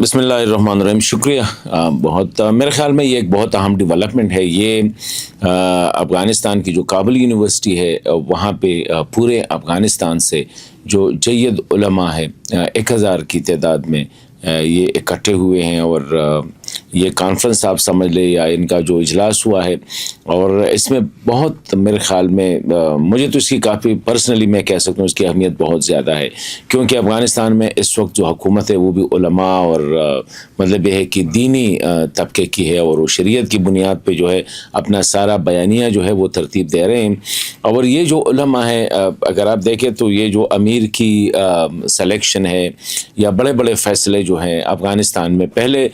بسم اللہ الرحمن الرحیم. شکریہ. بہت میرے خیال میں یہ ایک بہت اہم ڈیولپمنٹ ہے. یہ افغانستان کی جو کابل یونیورسٹی ہے وہاں پہ پورے افغانستان سے جو جید علماء ہے 1000 کی تعداد میں یہ اکٹھے ہوئے ہیں، اور یہ کانفرنس آپ سمجھ لیں یا ان کا جو اجلاس ہوا ہے، اور اس میں بہت میرے خیال میں مجھے تو اس کی کافی پرسنلی میں کہہ سکتا ہوں اس کی اہمیت بہت زیادہ ہے، کیونکہ افغانستان میں اس وقت جو حکومت ہے وہ بھی علماء اور مطلب یہ ہے کہ دینی طبقے کی ہے، اور وہ شریعت کی بنیاد پہ جو ہے اپنا سارا بیانیہ جو ہے وہ ترتیب دے رہے ہیں. اور یہ جو علماء ہے اگر آپ دیکھیں تو یہ جو امیر کی سلیکشن ہے یا بڑے بڑے فیصلے جو ہیں افغانستان میں، پہلے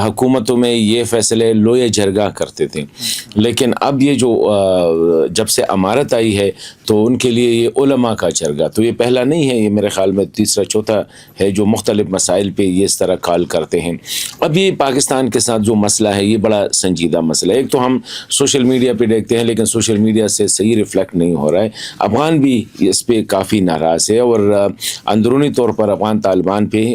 حکومتوں میں یہ فیصلے لوئے جرگہ کرتے تھے، لیکن اب یہ جو جب سے امارت آئی ہے تو ان کے لیے یہ علماء کا جرگہ، تو یہ پہلا نہیں ہے، یہ میرے خیال میں تیسرا چوتھا ہے جو مختلف مسائل پہ یہ اس طرح کال کرتے ہیں. اب یہ پاکستان کے ساتھ جو مسئلہ ہے یہ بڑا سنجیدہ مسئلہ ہے. ایک تو ہم سوشل میڈیا پہ دیکھتے ہیں لیکن سوشل میڈیا سے صحیح ریفلیکٹ نہیں ہو رہا ہے. افغان بھی اس پہ کافی ناراض ہے، اور اندرونی طور پر افغان طالبان پہ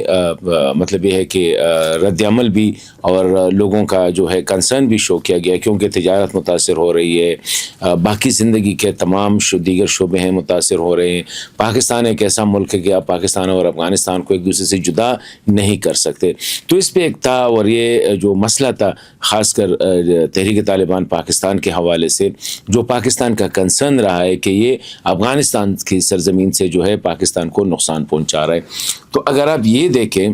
مطلب یہ ہے کہ رد عمل بھی اور لوگوں کا جو ہے کنسرن بھی شو کیا گیا، کیونکہ تجارت متاثر ہو رہی ہے، باقی زندگی کے تمام دیگر شعبے ہیں متاثر ہو رہے ہیں. پاکستان ایک ایسا ملک ہے کہ آپ پاکستان اور افغانستان کو ایک دوسرے سے جدا نہیں کر سکتے. تو اس پہ ایک تھا، اور یہ جو مسئلہ تھا خاص کر تحریک طالبان پاکستان کے حوالے سے، جو پاکستان کا کنسرن رہا ہے کہ یہ افغانستان کی سرزمین سے جو ہے پاکستان کو نقصان پہنچا رہا ہے. تو اگر آپ یہ دیکھیں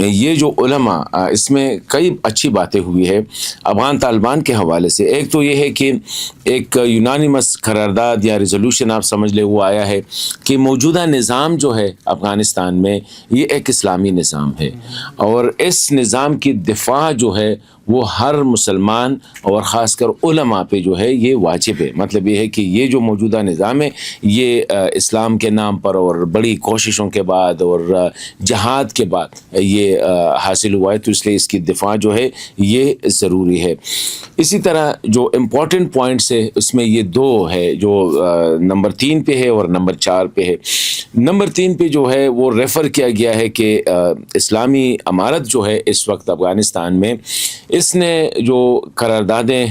یہ جو علماء اس میں کئی اچھی باتیں ہوئی ہے افغان طالبان کے حوالے سے. ایک تو یہ ہے کہ ایک یونانیمس قرارداد یا ریزولوشن آپ سمجھ لیں وہ آیا ہے کہ موجودہ نظام جو ہے افغانستان میں یہ ایک اسلامی نظام ہے، اور اس نظام کی دفاع جو ہے وہ ہر مسلمان اور خاص کر علماء پہ جو ہے یہ واجب ہے. مطلب یہ ہے کہ یہ جو موجودہ نظام ہے یہ اسلام کے نام پر اور بڑی کوششوں کے بعد اور جہاد کے بعد یہ حاصل ہوا ہے، تو اس لیے اس کی دفاع جو ہے یہ ضروری ہے. اسی طرح جو امپورٹنٹ پوائنٹس ہے اس میں یہ دو ہے جو نمبر 3 پہ ہے اور نمبر 4 پہ ہے. نمبر 3 پہ جو ہے وہ ریفر کیا گیا ہے کہ اسلامی امارت جو ہے اس وقت افغانستان میں، اس نے جو قراردادیں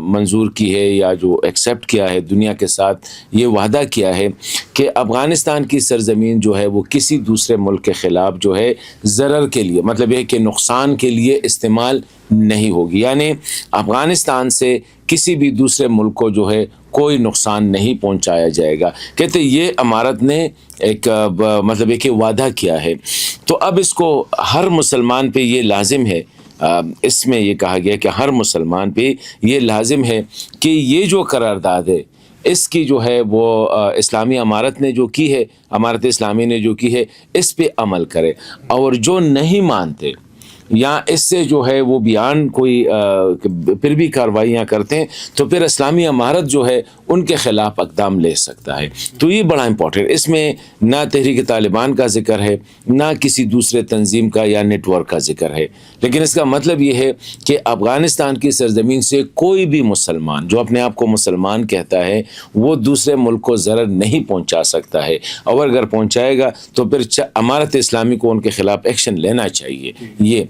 منظور کی ہے یا جو ایکسیپٹ کیا ہے دنیا کے ساتھ، یہ وعدہ کیا ہے کہ افغانستان کی سرزمین جو ہے وہ کسی دوسرے ملک کے خلاف جو ہے ضرر کے لیے، مطلب یہ کہ نقصان کے لیے استعمال نہیں ہوگی. یعنی افغانستان سے کسی بھی دوسرے ملک کو جو ہے کوئی نقصان نہیں پہنچایا جائے گا. کہتے یہ امارت نے ایک مطلب یہ کہ وعدہ کیا ہے. تو اب اس کو ہر مسلمان پہ یہ لازم ہے، اس میں یہ کہا گیا کہ ہر مسلمان پہ یہ لازم ہے کہ یہ جو قرارداد ہے اس کی جو ہے وہ اسلامی امارت نے جو کی ہے، امارت اسلامی نے جو کی ہے، اس پہ عمل کرے. اور جو نہیں مانتے یا اس سے جو ہے وہ بیان کوئی پھر بھی کارروائیاں کرتے ہیں تو پھر اسلامی امارت جو ہے ان کے خلاف اقدام لے سکتا ہے. تو یہ بڑا امپورٹنٹ، اس میں نہ تحریک طالبان کا ذکر ہے نہ کسی دوسرے تنظیم کا یا نیٹ ورک کا ذکر ہے، لیکن اس کا مطلب یہ ہے کہ افغانستان کی سرزمین سے کوئی بھی مسلمان جو اپنے آپ کو مسلمان کہتا ہے وہ دوسرے ملک کو ضرر نہیں پہنچا سکتا ہے، اور اگر پہنچائے گا تو پھر امارت اسلامی کو ان کے خلاف ایکشن لینا چاہیے. یہ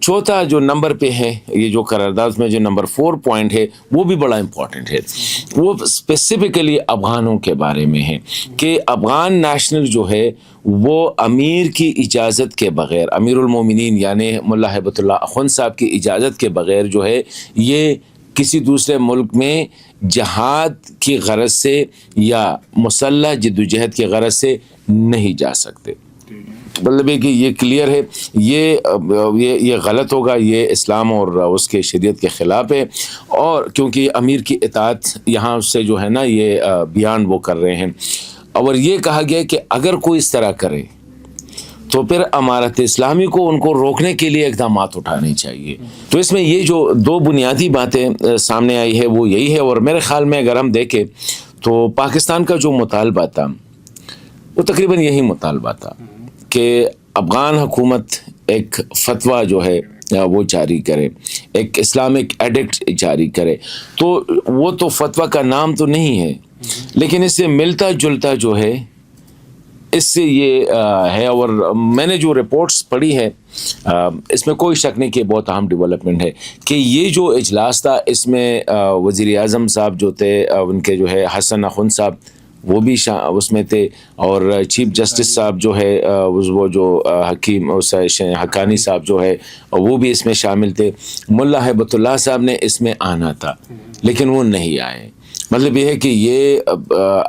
چوتھا جو نمبر پہ ہے یہ جو قرارداد میں جو نمبر 4 پوائنٹ ہے وہ بھی بڑا امپورٹنٹ ہے. وہ اسپیسیفکلی افغانوں کے بارے میں ہے کہ افغان نیشنل جو ہے وہ امیر کی اجازت کے بغیر، امیر المومنین یعنی ملا ہیبت اللہ اخوند صاحب کی اجازت کے بغیر جو ہے یہ کسی دوسرے ملک میں جہاد کی غرض سے یا مسلح جدوجہد کی غرض سے نہیں جا سکتے. مطلب ہے کہ یہ کلیئر ہے، یہ غلط ہوگا، یہ اسلام اور اس کے شریعت کے خلاف ہے. اور کیونکہ امیر کی اطاعت یہاں سے جو ہے نا یہ بیان وہ کر رہے ہیں، اور یہ کہا گیا کہ اگر کوئی اس طرح کرے تو پھر امارت اسلامی کو ان کو روکنے کے لیے اقدامات اٹھانے چاہیے. تو اس میں یہ جو دو بنیادی باتیں سامنے آئی ہے وہ یہی ہے. اور میرے خیال میں اگر ہم دیکھیں تو پاکستان کا جو مطالبہ تھا وہ تقریباً یہی مطالبہ تھا کہ افغان حکومت ایک فتویٰ جو ہے وہ جاری کرے، ایک اسلامک ایڈکٹ جاری کرے. تو وہ تو فتویٰ کا نام تو نہیں ہے، لیکن اس سے ملتا جلتا جو ہے اس سے یہ ہے. اور میں نے جو رپورٹس پڑھی ہیں اس میں کوئی شک نہیں کہ بہت اہم ڈیولپمنٹ ہے کہ یہ جو اجلاس تھا اس میں وزیر اعظم صاحب جو تھے ان کے جو ہے حسن اخوند صاحب وہ بھی اس میں تھے, اور چیف جسٹس صاحب جو ہے وہ جو حکیم حقانی صاحب جو ہے وہ بھی اس میں شامل تھے. ملا ہیبت اللہ صاحب نے اس میں آنا تھا لیکن وہ نہیں آئے. مطلب یہ ہے کہ یہ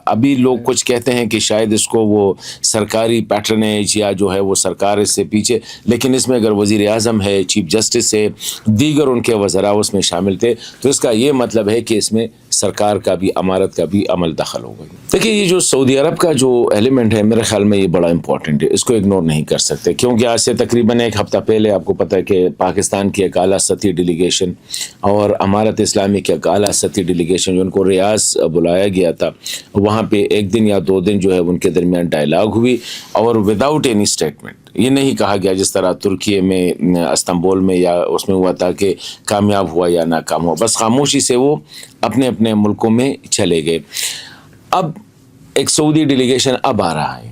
ابھی لوگ کچھ کہتے ہیں کہ شاید اس کو وہ سرکاری پیٹرنیج یا جو ہے وہ سرکار اس سے پیچھے, لیکن اس میں اگر وزیر اعظم ہے, چیف جسٹس ہے, دیگر ان کے وزراء اس میں شامل تھے, تو اس کا یہ مطلب ہے کہ اس میں سرکار کا بھی امارت کا بھی عمل دخل ہو گئی. دیکھیے یہ جو سعودی عرب کا جو ایلیمنٹ ہے میرے خیال میں یہ بڑا امپورٹنٹ ہے, اس کو اگنور نہیں کر سکتے, کیونکہ آج سے تقریباً ایک ہفتہ پہلے آپ کو پتہ ہے کہ پاکستان کی ایک اعلیٰ سطحی ڈیلیگیشن اور امارت اسلامی کی ایک اعلیٰ سطحی ڈیلیگیشن جو ان کو ریاض بلایا گیا تھا, وہاں پہ ایک دن یا 2 دن جو ہے ان کے درمیان ڈائلاگ ہوئی اور وداؤٹ اینی اسٹیٹمنٹ. یہ نہیں کہا گیا جس طرح ترکیے میں استنبول میں یا اس میں ہوا تھا کہ کامیاب ہوا یا ناکام ہوا, بس خاموشی سے وہ اپنے اپنے ملکوں میں چلے گئے. اب ایک سعودی ڈیلیگیشن اب آ رہا ہے,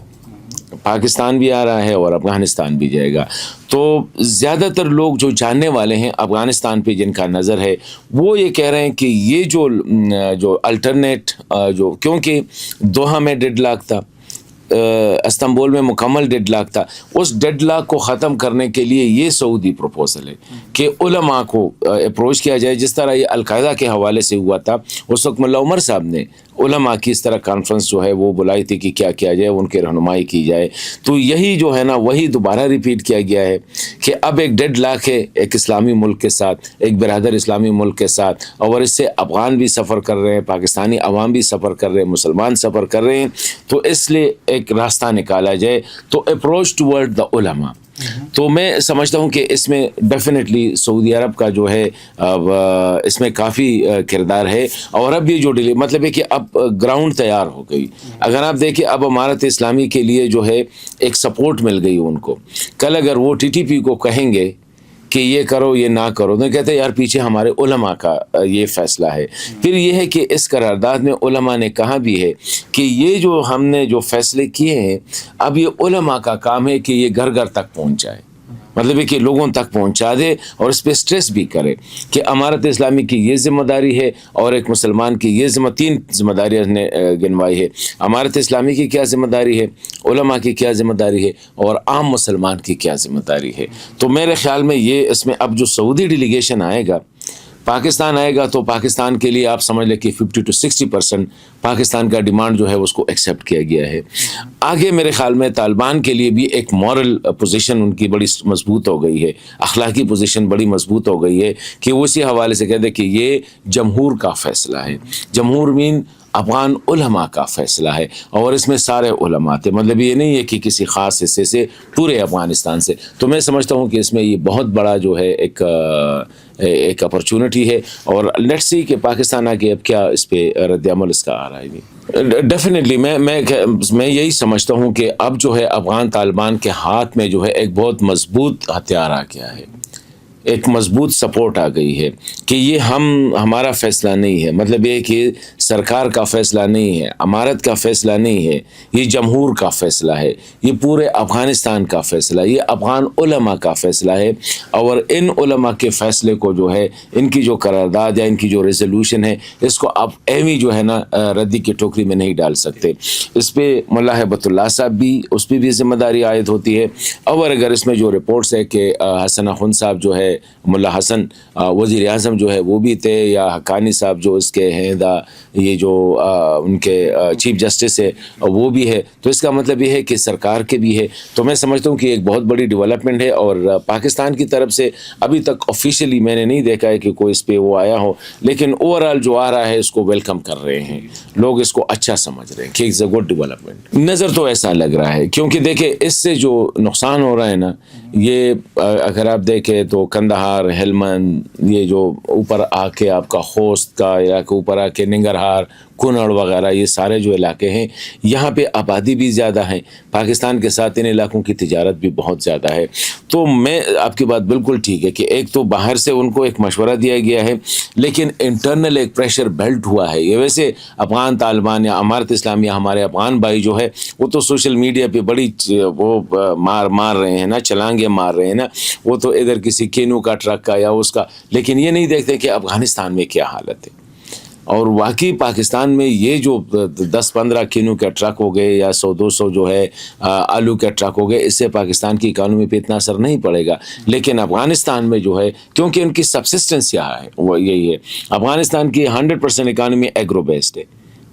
پاکستان بھی آ رہا ہے اور افغانستان بھی جائے گا. تو زیادہ تر لوگ جو جاننے والے ہیں افغانستان پہ جن کا نظر ہے وہ یہ کہہ رہے ہیں کہ یہ جو الٹرنیٹ جو, کیونکہ دوحہ میں ڈیڈ لاک تھا, استنبول میں مکمل ڈیڈ لاک تھا, اس ڈیڈ لاک کو ختم کرنے کے لیے یہ سعودی پروپوزل ہے کہ علماء کو اپروچ کیا جائے, جس طرح یہ القاعدہ کے حوالے سے ہوا تھا. اس وقت ملا عمر صاحب نے علماء کی اس طرح کانفرنس جو ہے وہ بلائی تھی کہ کیا کیا جائے, ان کی رہنمائی کی جائے. تو یہی جو ہے نا وہی دوبارہ ریپیٹ کیا گیا ہے کہ اب ایک ڈیڈ لاک ہے ایک اسلامی ملک کے ساتھ, ایک برادر اسلامی ملک کے ساتھ, اور اس سے افغان بھی سفر کر رہے ہیں, پاکستانی عوام بھی سفر کر رہے ہیں, مسلمان سفر کر رہے ہیں. تو اس لیے ایک راستہ نکالا جائے, تو اپروچ ٹورڈ دا علماء. تو میں سمجھتا ہوں کہ اس میں ڈیفینیٹلی سعودی عرب کا جو ہے اس میں کافی کردار ہے. اور اب یہ جو مطلب ہے کہ اب گراؤنڈ تیار ہو گئی. اگر آپ دیکھیں اب امارت اسلامی کے لیے جو ہے ایک سپورٹ مل گئی ان کو. کل اگر وہ ٹی ٹی پی کو کہیں گے کہ یہ کرو یہ نہ کرو, تو کہتے ہیں یار پیچھے ہمارے علماء کا یہ فیصلہ ہے. پھر یہ ہے کہ اس قرارداد میں علماء نے کہا بھی ہے کہ یہ جو ہم نے جو فیصلے کیے ہیں اب یہ علماء کا کام ہے کہ یہ گھر گھر تک پہنچائے, مطلب ہے کہ لوگوں تک پہنچا دے اور اس پہ سٹریس بھی کرے کہ امارت اسلامی کی یہ ذمہ داری ہے اور ایک مسلمان کی یہ 3 ذمہ داریاں نے گنوائی ہے. امارت اسلامی کی کیا ذمہ داری ہے, علماء کی کیا ذمہ داری ہے, اور عام مسلمان کی کیا ذمہ داری ہے. تو میرے خیال میں یہ اس میں اب جو سعودی ڈیلیگیشن آئے گا, پاکستان آئے گا, تو پاکستان کے لیے آپ سمجھ لیں کہ 50 to 60% پاکستان کا ڈیمانڈ جو ہے اس کو ایکسیپٹ کیا گیا ہے. آگے میرے خیال میں طالبان کے لیے بھی ایک مورل پوزیشن ان کی بڑی مضبوط ہو گئی ہے, اخلاقی پوزیشن بڑی مضبوط ہو گئی ہے کہ وہ اسی حوالے سے کہتے ہیں کہ یہ جمہور کا فیصلہ ہے. جمہور مین افغان علماء کا فیصلہ ہے, اور اس میں سارے علماء تھے, مطلب یہ نہیں ہے کہ کسی خاص حصے سے, پورے افغانستان سے. تو میں سمجھتا ہوں کہ اس میں یہ بہت بڑا جو ہے ایک اپرچونٹی ہے, اور لیٹس سی کہ پاکستان آگے اب کیا اس پہ رد عمل اس کا آ رہا ہے. ڈیفینیٹلی میں یہی سمجھتا ہوں کہ اب جو ہے افغان طالبان کے ہاتھ میں جو ہے ایک بہت مضبوط ہتھیار آ گیا ہے, ایک مضبوط سپورٹ آ گئی ہے کہ یہ ہمارا فیصلہ نہیں ہے, مطلب یہ کہ سرکار کا فیصلہ نہیں ہے, امارت کا فیصلہ نہیں ہے, یہ جمہور کا فیصلہ ہے, یہ پورے افغانستان کا فیصلہ, یہ افغان علماء کا فیصلہ ہے. اور ان علماء کے فیصلے کو جو ہے ان کی جو قرارداد یا ان کی جو ریزولوشن ہے اس کو آپ ایویں جو ہے نا ردی کی ٹوکری میں نہیں ڈال سکتے. اس پہ ملا ہیبت اللہ صاحب بھی, اس پہ بھی ذمہ داری عائد ہوتی ہے. اور اگر اس میں جو رپورٹس ہے کہ حسن اخوند صاحب جو ہے, ملا حسن وزیر اعظم جو ہے وہ بھی تھے, یا حقانی صاحب جو اس کے ہیں یہ جو ان کے چیف جسٹس ہے وہ بھی ہے, تو اس کا مطلب یہ ہے کہ سرکار کے بھی ہے. تو میں سمجھتا ہوں کہ ایک بہت بڑی ڈیولپمنٹ ہے, اور پاکستان کی طرف سے ابھی تک آفیشیلی میں نے نہیں دیکھا ہے کہ کوئی اس پہ وہ آیا ہو, لیکن اوور آل جو آ رہا ہے اس کو ویلکم کر رہے ہیں لوگ, اس کو اچھا سمجھ رہے ہیں کہ اٹس اے گڈ ڈیولپمنٹ. نظر تو ایسا لگ رہا ہے, کیونکہ دیکھیں اس سے جو نقصان ہو رہا ہے نا, یہ اگر آپ دیکھیں تو کندہار, ہیلمند, یہ جو اوپر آ کے آپ کا خوست کا یا کہ اوپر آ کے ننگرہار کندہار کنڑ وغیرہ یہ سارے جو علاقے ہیں یہاں پہ آبادی بھی زیادہ ہیں، پاکستان کے ساتھ ان علاقوں کی تجارت بھی بہت زیادہ ہے. تو میں آپ کی بات بالکل ٹھیک ہے کہ ایک تو باہر سے ان کو ایک مشورہ دیا گیا ہے، لیکن انٹرنل ایک پریشر بلٹ ہوا ہے. یہ ویسے افغان طالبان یا امارت اسلامیہ ہمارے افغان بھائی جو ہے وہ تو سوشل میڈیا پہ بڑی وہ مار رہے ہیں نا، چھلانگیں مار رہے ہیں نا، وہ تو ادھر کسی کینو کا ٹرک کا یا اس کا، لیکن یہ نہیں دیکھتے کہ افغانستان میں کیا حالت ہے. اور واقعی پاکستان میں یہ جو 10-15 کینو کے ٹرک ہو گئے یا 100-200 جو ہے آلو کے ٹرک ہو گئے، اس سے پاکستان کی اکانومی پہ اتنا اثر نہیں پڑے گا. لیکن افغانستان میں جو ہے کیونکہ ان کی سبسسٹنس یہاں ہے، وہ یہی ہے. افغانستان کی 100% اکانومی ایگرو بیسڈ ہے،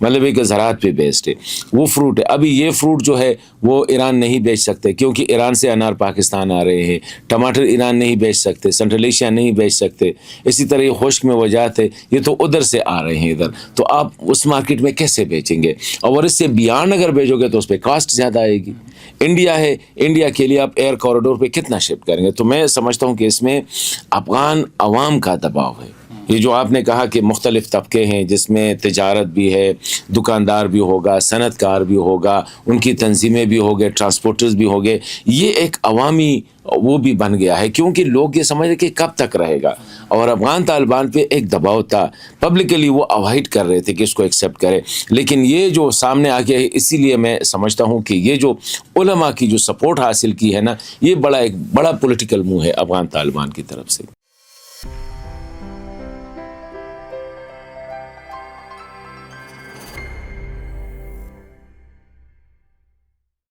مطلب کہ زراعت پہ بیسڈ ہے. وہ فروٹ ہے، ابھی یہ فروٹ جو ہے وہ ایران نہیں بیچ سکتے کیونکہ ایران سے انار پاکستان آ رہے ہیں. ٹماٹر ایران نہیں بیچ سکتے، سنٹرل ایشیا نہیں بیچ سکتے. اسی طرح یہ خشک میں وجات ہے، یہ تو ادھر سے آ رہے ہیں ادھر، تو آپ اس مارکیٹ میں کیسے بیچیں گے؟ اور اس سے بیانڈ اگر بیچو گے تو اس پہ کاسٹ زیادہ آئے گی. انڈیا ہے، انڈیا کے لیے آپ ایئر کوریڈور پہ کتنا شفٹ کریں گے؟ تو میں سمجھتا ہوں کہ اس میں افغان عوام کا دباؤ ہے. یہ جو آپ نے کہا کہ مختلف طبقے ہیں جس میں تجارت بھی ہے، دکاندار بھی ہوگا، صنعت کار بھی ہوگا، ان کی تنظیمیں بھی ہو گئے، ٹرانسپورٹرز بھی ہو گئے، یہ ایک عوامی وہ بھی بن گیا ہے کیونکہ لوگ یہ سمجھ رہے کہ کب تک رہے گا. اور افغان طالبان پہ ایک دباؤ تھا، پبلکلی وہ اوائڈ کر رہے تھے کہ اس کو ایکسیپٹ کرے. لیکن یہ جو سامنے آ گیا ہے، اسی لیے میں سمجھتا ہوں کہ یہ جو علماء کی جو سپورٹ حاصل کی ہے نا، یہ ایک بڑا پولیٹیکل موو ہے افغان طالبان کی طرف سے.